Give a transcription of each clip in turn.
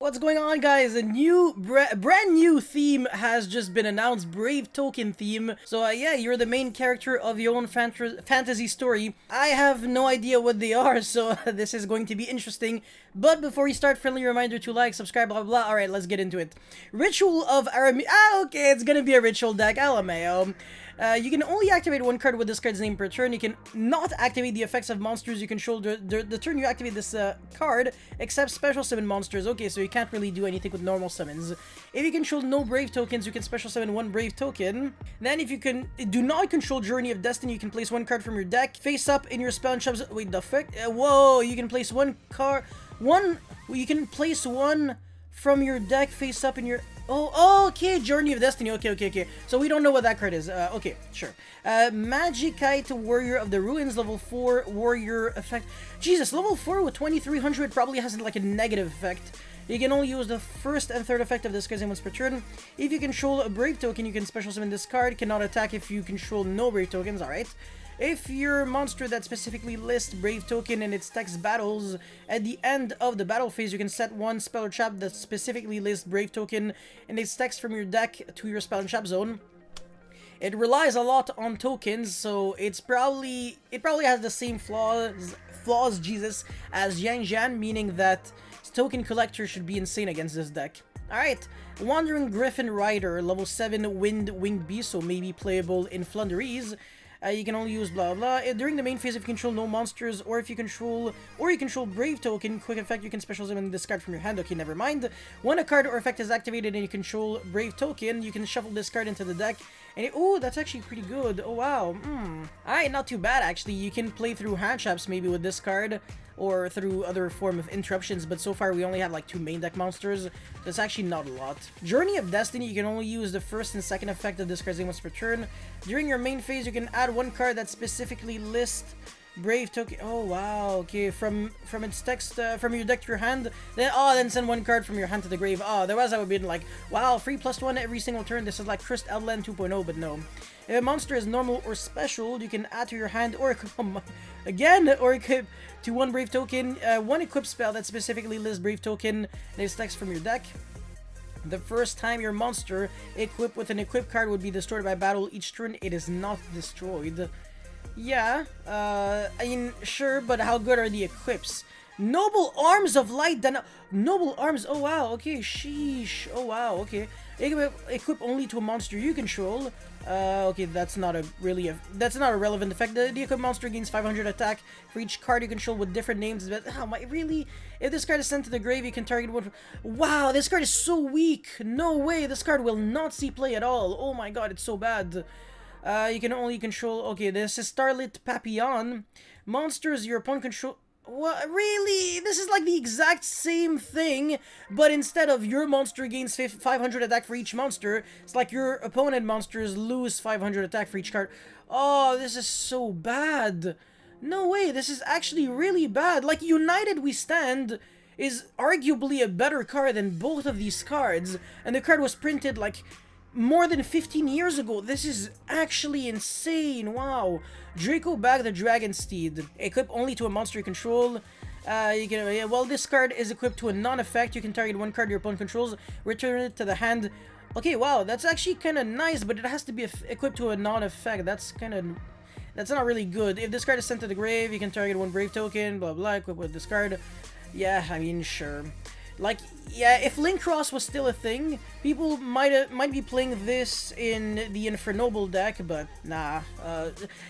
What's going on, guys? A new, brand new theme has just been announced, Brave Token theme. So yeah, you're the main character of your own fantasy story. I have no idea what they are, so this is going to be interesting. But before we start, friendly reminder to like, subscribe, blah, blah, blah. Alright, let's get into it. Ritual of Aram... okay, it's gonna be a ritual deck, LMAO. You can only activate one card with this card's name per turn. You can not activate the effects of monsters you control the turn you activate this card, except special summon monsters. Okay, so you can't really do anything with normal summons. If you control no Brave tokens, you can special summon one Brave token. Then if you do not control Journey of Destiny, you can place one card from your deck face up in your spell and shoves... Wait, the fuck? Whoa, you can place one card... You can place one from your deck face up in your... Oh, okay, Journey of Destiny. Okay. So we don't know what that card is. Okay, sure. Magicite, Warrior of the Ruins, level 4 warrior effect. Jesus, level 4 with 2300 probably has like a negative effect. You can only use the first and third effect of this card once per turn. If you control a Brave token, you can special summon this card. Cannot attack if you control no Brave tokens. Alright. If your monster that specifically lists Brave token in its text battles, at the end of the battle phase, you can set one spell or trap that specifically lists Brave token in its text from your deck to your spell and trap zone. It relies a lot on tokens, so it probably has the same flaws, Jesus, as Yang Jian, meaning that token collector should be insane against this deck. Alright, Wandering Griffin Rider, level 7 winged beast, so maybe playable in Flunderies. You can only use blah blah. During the main phase, if you control no monsters, or if you control Brave token, quick effect, you can special summon this card from your hand. Okay, never mind. When a card or effect is activated and you control Brave token, you can shuffle this card into the deck. And oh, that's actually pretty good. Oh wow. Alright, not too bad actually. You can play through hand traps maybe with this card, or through other form of interruptions, but so far we only have like 2 main deck monsters, so it's actually not a lot. Journey of Destiny, you can only use the first and second effect of this card's name once per turn. During your main phase, you can add one card that specifically lists Brave token. Oh wow, okay, from its text, from your deck to your hand, then send one card from your hand to the grave. Otherwise I would be like, wow, free +1 every single turn. This is like Cursed Outland 2.0, but no. If a monster is normal or special, you can add to your hand or equip to one Brave token, one equip spell that specifically lists Brave token and its text from your deck. The first time your monster equipped with an equip card would be destroyed by battle each turn, it is not destroyed. Yeah, I mean, sure, but how good are the equips? Noble Arms of Light, Noble Arms, oh wow, okay, sheesh, oh wow, okay. Equip only to a monster you control. Okay, that's not a relevant effect. The equipped monster gains 500 attack for each card you control with different names. But really? If this card is sent to the grave, you can target one. Wow, this card is so weak. No way, this card will not see play at all. Oh my god, it's so bad. You can only control. Okay, this is Starlit Papillon. Monsters your opponent control. What? Really? This is like the exact same thing, but instead of your monster gains 500 attack for each monster, it's like your opponent monsters lose 500 attack for each card. Oh, this is so bad. No way, this is actually really bad. Like, United We Stand is arguably a better card than both of these cards, and the card was printed like more than 15 years ago. This is actually insane. Wow. Draco Bag the Dragon Steed. Equip only to a monster you control. Well, this card is equipped to a non-effect. You can target one card your opponent controls, return it to the hand. Okay, wow, that's actually kind of nice, but it has to be equipped to a non-effect. That's not really good. If this card is sent to the grave, you can target one Brave token, blah blah, equip with this card. Yeah, I mean, sure. Like, yeah, if Link Cross was still a thing, people might be playing this in the Infernoble deck, but nah.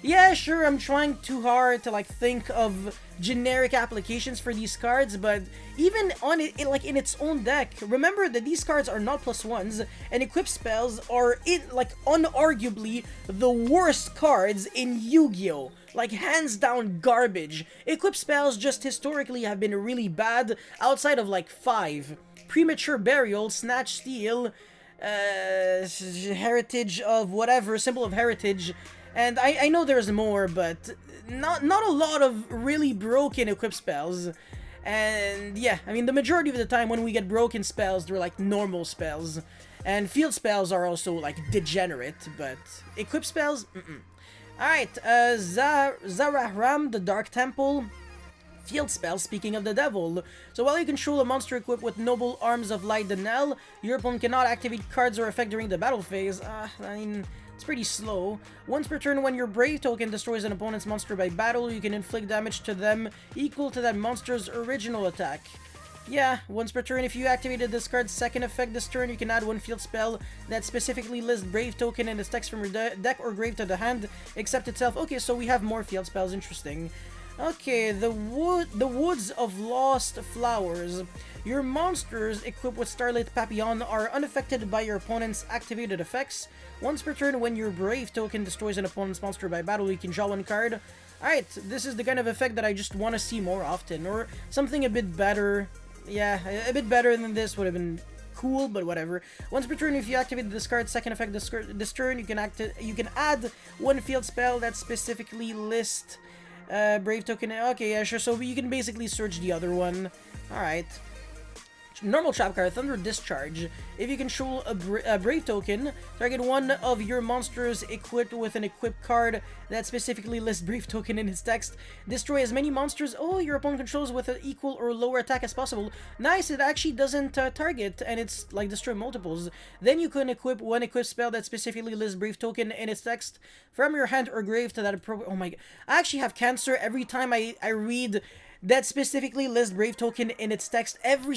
Yeah, sure, I'm trying too hard to, like, think of generic applications for these cards, but even on it, like, in its own deck, remember that these cards are not +1s, and equip spells are, unarguably the worst cards in Yu-Gi-Oh! Like, hands down garbage. Equip spells just historically have been really bad outside of like 5. Premature Burial, Snatch Steal, Heritage of whatever, Symbol of Heritage, and I know there's more, but not a lot of really broken equip spells. And yeah, I mean, the majority of the time when we get broken spells, they're like normal spells. And field spells are also like degenerate, but equip spells, Alright, Zarahram, the Dark Temple. Field spell, speaking of the devil. So while you control a monster equipped with noble arms of light Denel, your opponent cannot activate cards or effect during the battle phase. I mean, it's pretty slow. Once per turn, when your Brave token destroys an opponent's monster by battle, you can inflict damage to them equal to that monster's original attack. Yeah, once per turn, if you activated this card's second effect this turn, you can add one field spell that specifically lists Brave token and its text from your deck or grave to the hand, except itself. Okay, so we have more field spells. Interesting. Okay, the Woods of Lost Flowers. Your monsters equipped with Starlit Papillon are unaffected by your opponent's activated effects. Once per turn, when your Brave token destroys an opponent's monster by battle, you can draw one card. Alright, this is the kind of effect that I just want to see more often, or something a bit better. Yeah, a bit better than this would have been cool, but whatever. Once per turn, if you activate this card's second effect this turn, you can add one field spell that specifically lists Brave token. Okay, yeah, sure. So you can basically search the other one. Alright. Normal trap card, Thunder Discharge. If you control a Brave token, target one of your monsters equipped with an equipped card that specifically lists Brave token in its text. Destroy as many monsters your opponent controls with an equal or lower attack as possible. Nice, it actually doesn't target, and it's like destroy multiples. Then you can equip one equipped spell that specifically lists Brave token in its text from your hand or grave to that appropriate. Oh my god, I actually have cancer every time I read that specifically lists Brave token in its text. Every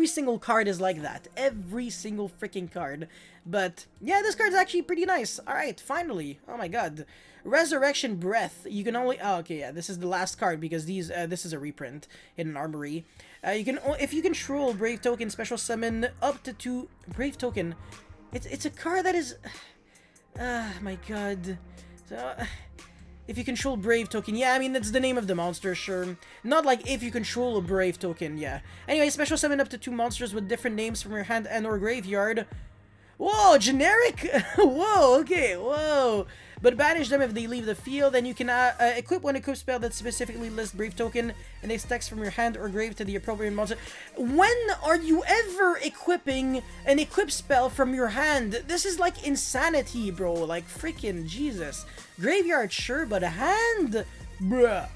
single card is like that. Every single freaking card. But yeah, this card's actually pretty nice. Alright, finally. Oh my god. Resurrection Breath. You can only... Oh, okay, yeah, this is the last card because this is a reprint in an armory. If you control Brave token, special summon up to 2 Brave token. It's a card that is... my god. So... If you control Brave token, yeah, I mean, that's the name of the monster, sure. Not like if you control a Brave token, yeah. Anyway, special summon up to 2 monsters with different names from your hand and or graveyard. Whoa, generic? Whoa, okay, whoa. But banish them if they leave the field, and you can equip one equip spell that specifically lists Brave token and its text from your hand or grave to the appropriate monster. When are you ever equipping an equip spell from your hand? This is like insanity, bro. Like, freaking Jesus. Graveyard, sure, but a hand? Bruh.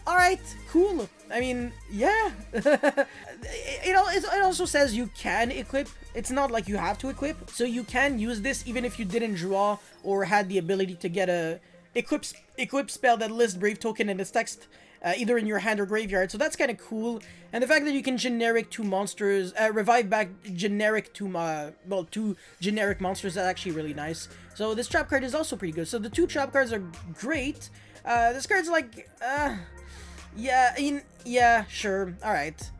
Alright, cool. I mean, yeah. It also says you can equip. It's not like you have to equip. So you can use this even if you didn't draw or had the ability to get a equip spell that lists Brave token in its text, either in your hand or graveyard. So that's kind of cool. And the fact that you can generic 2 monsters, revive back generic 2 generic monsters, is actually really nice. So this trap card is also pretty good. So the 2 trap cards are great. This card's like, yeah, sure, alright.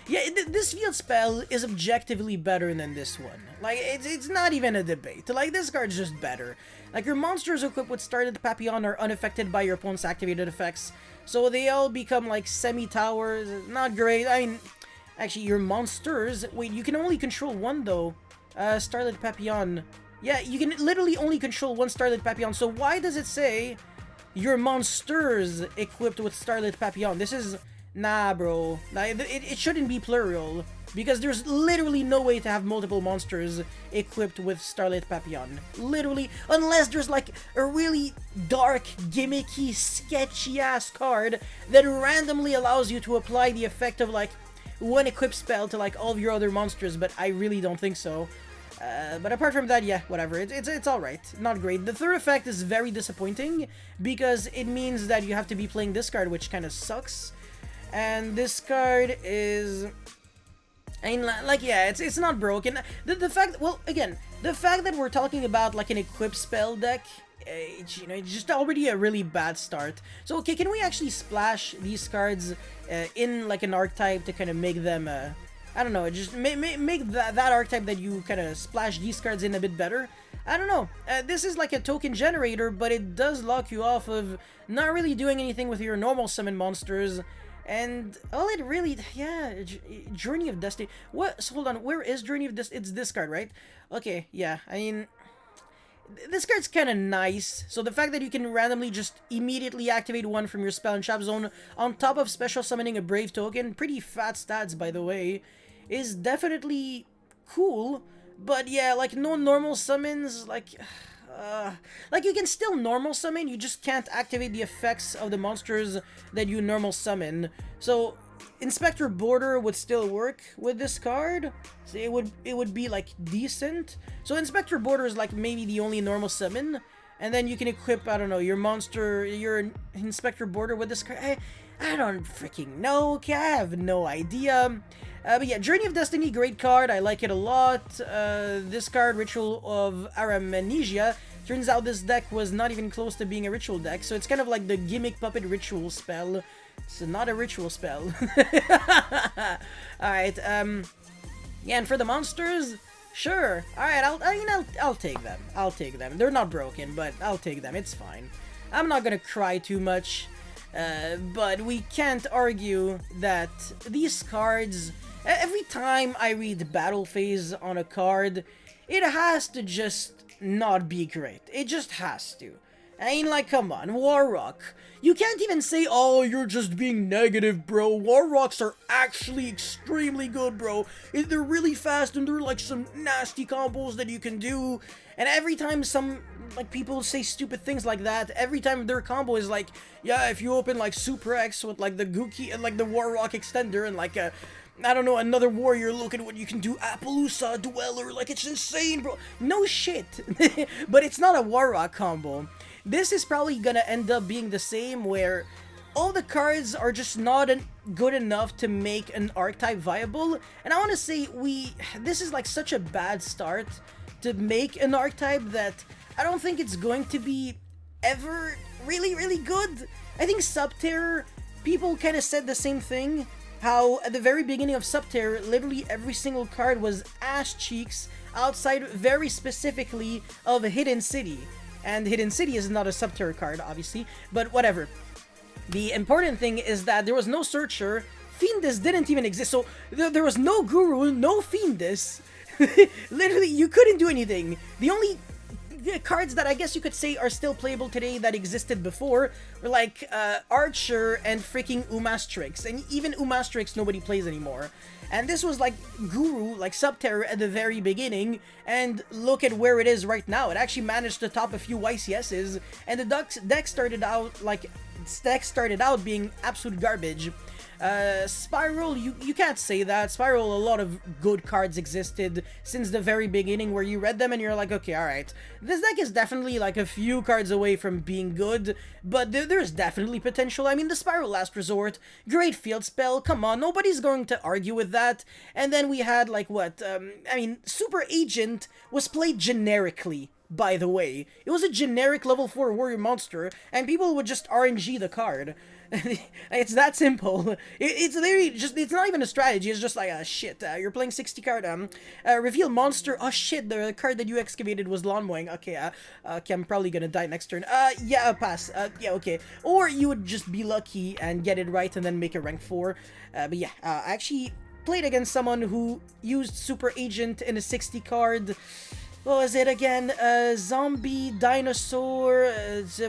This field spell is objectively better than this one. Like, it's not even a debate. Like, this card's just better. Like, your monsters equipped with Starlit Papillon are unaffected by your opponent's activated effects. So they all become, like, semi-towers. Not great. I mean, actually, your monsters... Wait, you can only control one, though. Starlit Papillon. Yeah, you can literally only control one Starlit Papillon. So why does it say... your monsters equipped with Starlit Papillon? This is... Nah, bro. It shouldn't be plural. Because there's literally no way to have multiple monsters equipped with Starlit Papillon. Literally. Unless there's like a really dark, gimmicky, sketchy-ass card that randomly allows you to apply the effect of like one equip spell to like all of your other monsters. But I really don't think so. But apart from that, yeah, whatever. It's alright. Not great. The third effect is very disappointing because it means that you have to be playing this card, which kind of sucks. And this card is... I mean, like, yeah, it's not broken. The fact... Well, again, the fact that we're talking about, like, an equip spell deck... it's just already a really bad start. So, okay, can we actually splash these cards in, like, an archetype to kind of make them... I don't know, just make that archetype that you kind of splash these cards in a bit better. I don't know. This is like a token generator, but it does lock you off of not really doing anything with your normal summon monsters. And all it really... Yeah, Journey of Destiny. What? So hold on, where is Journey of Destiny? It's this card, right? Okay, yeah, I mean... This card's kind of nice. So the fact that you can randomly just immediately activate one from your spell and trap zone on top of special summoning a Brave token, pretty fat stats by the way, is definitely cool. But yeah, like no normal summons, like... Like, you can still normal summon, you just can't activate the effects of the monsters that you normal summon. So, Inspector Border would still work with this card. So it would be, like, decent. So Inspector Border is, like, maybe the only normal summon. And then you can equip, I don't know, your monster, your Inspector Border with this card. I don't freaking know, okay? I have no idea. But yeah, Journey of Destiny, great card. I like it a lot. This card, Ritual of Aramnesia. Turns out this deck was not even close to being a ritual deck, so it's kind of like the gimmick puppet ritual spell. It's not a ritual spell. Alright, yeah, and for the monsters, sure. Alright, I'll take them. I'll take them. They're not broken, but I'll take them. It's fine. I'm not gonna cry too much. But we can't argue that these cards, every time I read Battle Phase on a card, it has to just not be great. It just has to. I mean, like, come on, Warrock. You can't even say, oh, you're just being negative, bro. Warrocks are actually extremely good, bro. They're really fast, and they're, like, some nasty combos that you can do. And every time some, like, people say stupid things like that, every time their combo is like, yeah, if you open, like, Super X with, like, the Gookie and, like, the Warrock extender and, like, I don't know, another warrior, look at what you can do, Appaloosa, Dweller, like, it's insane, bro. No shit. But it's not a Warrock combo. This is probably gonna end up being the same, where all the cards are just not good enough to make an archetype viable. And I want to say, this is like such a bad start to make an archetype that I don't think it's going to be ever really, really good. I think Subterror, people kind of said the same thing, how at the very beginning of Subterror, literally every single card was ass cheeks outside very specifically of Hidden City. And Hidden City is not a Subterror card, obviously, but whatever. The important thing is that there was no Searcher, Fiendus didn't even exist, so there was no Guru, no Fiendus. Literally, you couldn't do anything. The only cards that I guess you could say are still playable today that existed before were like Archer and freaking Umastrix, and even Umastrix nobody plays anymore. And this was like Guru, like Subterror at the very beginning, and look at where it is right now. It actually managed to top a few YCSs, and the deck started out being absolute garbage. Spiral, you can't say that. Spiral, a lot of good cards existed since the very beginning where you read them and you're like, okay, alright. This deck is definitely like a few cards away from being good, but there's definitely potential. I mean, the Spiral Last Resort, great field spell, come on, nobody's going to argue with that. And then we had like what, I mean, Super Agent was played generically. By the way, it was a generic level 4 warrior monster, and people would just RNG the card. It's that simple. It's literally just, it's not even a strategy, it's just like, shit, you're playing 60 card, reveal monster, oh shit, the card that you excavated was lawn mowing, okay, okay, I'm probably gonna die next turn, yeah, pass, yeah, okay. Or you would just be lucky and get it right and then make a rank 4, but yeah, I actually played against someone who used Super Agent in a 60 card, what was it again? Zombie, Dinosaur,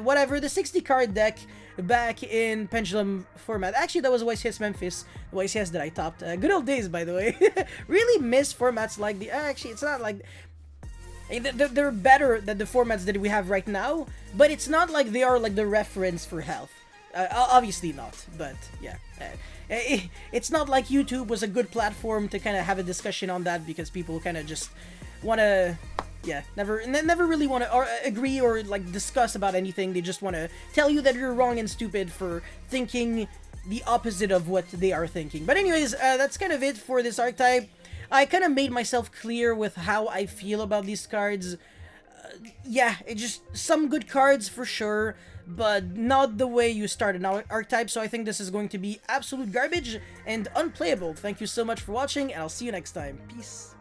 whatever, the 60 card deck back in Pendulum format. Actually, that was YCS Memphis, the YCS that I topped. Good old days, by the way. Really miss formats like the... actually, it's not like... They're better than the formats that we have right now, but it's not like they are like the reference for health. Obviously not, but yeah. It's not like YouTube was a good platform to kind of have a discussion on that, because people kind of just want to... yeah, never really want to agree or like discuss about anything. They just want to tell you that you're wrong and stupid for thinking the opposite of what they are thinking. But anyways, that's kind of it for this archetype. I kind of made myself clear with how I feel about these cards. Yeah, it just some good cards for sure, but not the way you start an archetype. So I think this is going to be absolute garbage and unplayable. Thank you so much for watching, and I'll see you next time. Peace.